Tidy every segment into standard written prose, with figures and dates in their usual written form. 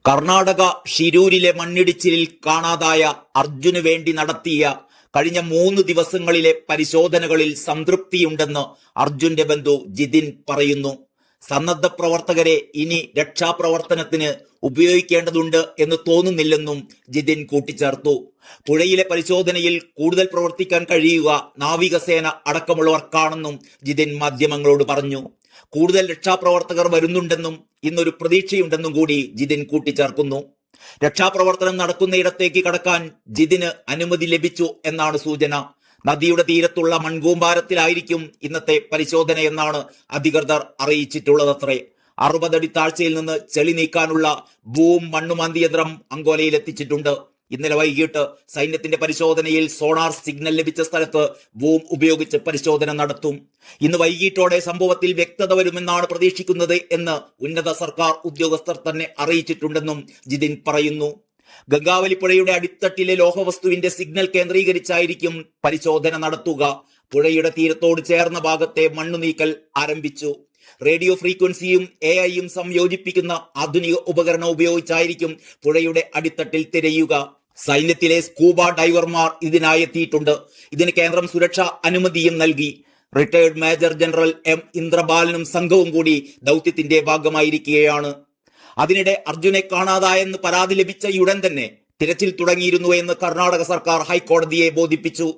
കർണാടക ഷിരൂരിലെ മണ്ണിടിച്ചിലിൽ കാണാതായ അർജുന് വേണ്ടി നടത്തിയ കഴിഞ്ഞ 3 ദിവസങ്ങളിലെ പരിശോധനകളിൽ സംതൃപ്തിയുണ്ടെന്ന് അർജുന്റെ ബന്ധു ജിതിൻ പറയുന്നു. സന്നദ്ധ പ്രവർത്തകരെ ഇനി രക്ഷാപ്രവർത്തനത്തിന് ഉപയോഗിക്കേണ്ടതുണ്ട് എന്ന് തോന്നുന്നില്ലെന്നും ജിതിൻ കൂട്ടിച്ചേർത്തു. പുഴയിലെ പരിശോധനയിൽ കൂടുതൽ പ്രവർത്തിക്കാൻ കഴിയുക നാവികസേന അടക്കമുള്ളവർക്കാണെന്നും ജിതിൻ മാധ്യമങ്ങളോട് പറഞ്ഞു. കൂടുതൽ രക്ഷാപ്രവർത്തകർ വരുന്നുണ്ടെന്നും ഇന്നൊരു പ്രതീക്ഷയുണ്ടെന്നും കൂടി ജിതിൻ കൂട്ടിച്ചേർക്കുന്നു. രക്ഷാപ്രവർത്തനം നടക്കുന്നയിടത്തേക്ക് കടക്കാൻ ജിതിന് അനുമതി ലഭിച്ചു എന്നാണ് സൂചന. നദിയുടെ തീരത്തുള്ള മൺകൂമ്പാരത്തിലായിരിക്കും ഇന്നത്തെ പരിശോധന എന്നാണ് അധികൃതർ അറിയിച്ചിട്ടുള്ളതത്രേ. 60 അടി താഴ്ചയിൽ നിന്ന് ചെളി നീക്കാനുള്ള ബൂം മണ്ണുമാന്തി യന്ത്രം അങ്കോലയിൽ എത്തിച്ചിട്ടുണ്ട്. ഇന്നലെ വൈകിട്ട് സൈന്യത്തിന്റെ പരിശോധനയിൽ സോണാർ സിഗ്നൽ ലഭിച്ച സ്ഥലത്ത് ബൂം ഉപയോഗിച്ച് പരിശോധന നടത്തും. ഇന്ന് വൈകിട്ടോടെ സംഭവത്തിൽ വ്യക്തത വരുമെന്നാണ് പ്രതീക്ഷിക്കുന്നത് എന്ന് ഉന്നത സർക്കാർ ഉദ്യോഗസ്ഥർ തന്നെ അറിയിച്ചിട്ടുണ്ടെന്നും ജിതിൻ പറയുന്നു. ഗംഗാവലി പുഴയുടെ അടിത്തട്ടിലെ ലോഹവസ്തുവിന്റെ സിഗ്നൽ കേന്ദ്രീകരിച്ചായിരിക്കും പരിശോധന നടത്തുക. പുഴയുടെ തീരത്തോട് ചേർന്ന ഭാഗത്തെ മണ്ണു നീക്കൽ ആരംഭിച്ചു. റേഡിയോ ഫ്രീക്വൻസിയും AI-യും സംയോജിപ്പിക്കുന്ന ആധുനിക ഉപകരണം ഉപയോഗിച്ചായിരിക്കും പുഴയുടെ അടിത്തട്ടിൽ തിരയുക. സൈന്യത്തിലെ സ്കൂബ ഡൈവർമാർ ഇതിനായി എത്തിയിട്ടുണ്ട്. ഇതിന് കേന്ദ്രം സുരക്ഷാ അനുമതിയും നൽകി. റിട്ടയർഡ് മേജർ ജനറൽ M ഇന്ദ്രബാലനും സംഘവും കൂടി ദൗത്യത്തിന്റെ ഭാഗമായിരിക്കുകയാണ്. അതിനിടെ അർജുനെ കാണാതായെന്ന് പരാതി ലഭിച്ചയുടൻ തന്നെ തിരച്ചിൽ തുടങ്ങിയിരുന്നു എന്ന് കർണാടക സർക്കാർ ഹൈക്കോടതിയെ ബോധിപ്പിച്ചു.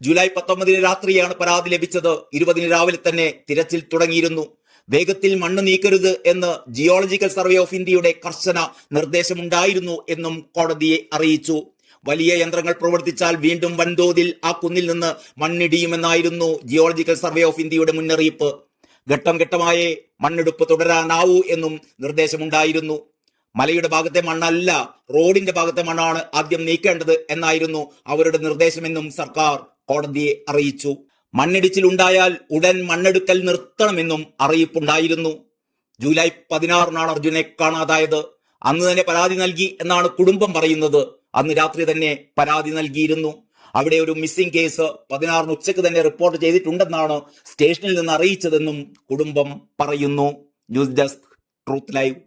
ജൂലൈ 19 രാത്രിയാണ് പരാതി ലഭിച്ചത്. 20 രാവിലെ തന്നെ തിരച്ചിൽ തുടങ്ങിയിരുന്നു. വേഗത്തിൽ മണ്ണ് നീക്കരുത് എന്ന് ജിയോളജിക്കൽ സർവേ ഓഫ് ഇന്ത്യയുടെ കർശന നിർദ്ദേശമുണ്ടായിരുന്നു എന്നും കോടതിയെ അറിയിച്ചു. വലിയ യന്ത്രങ്ങൾ പ്രവർത്തിച്ചാൽ വീണ്ടും വൻതോതിൽ ആ കുന്നിൽ നിന്ന് മണ്ണിടിയുമെന്നായിരുന്നു ജിയോളജിക്കൽ സർവേ ഓഫ് ഇന്ത്യയുടെ മുന്നറിയിപ്പ്. ഘട്ടം ഘട്ടമായേ മണ്ണെടുപ്പ് തുടരാനാവൂ എന്നും നിർദ്ദേശമുണ്ടായിരുന്നു. മലയുടെ ഭാഗത്തെ മണ്ണല്ല, റോഡിന്റെ ഭാഗത്തെ മണ്ണാണ് ആദ്യം നീക്കേണ്ടത് എന്നായിരുന്നു അവരുടെ നിർദ്ദേശമെന്നും സർക്കാർ കോടതിയെ അറിയിച്ചു. മണ്ണിടിച്ചിലുണ്ടായാൽ ഉടൻ മണ്ണെടുക്കൽ നിർത്തണമെന്നും അറിയിപ്പുണ്ടായിരുന്നു. ജൂലൈ 16 അർജുനെ കാണാതായത്. അന്ന് തന്നെ പരാതി നൽകി എന്നാണ് കുടുംബം പറയുന്നത്. അന്ന് രാത്രി തന്നെ പരാതി നൽകിയിരുന്നു. അവിടെ ഒരു മിസ്സിംഗ് കേസ് 16 ഉച്ചയ്ക്ക് തന്നെ റിപ്പോർട്ട് ചെയ്തിട്ടുണ്ടെന്നാണ് സ്റ്റേഷനിൽ നിന്ന് അറിയിച്ചതെന്നും കുടുംബം പറയുന്നു. News desk truth live.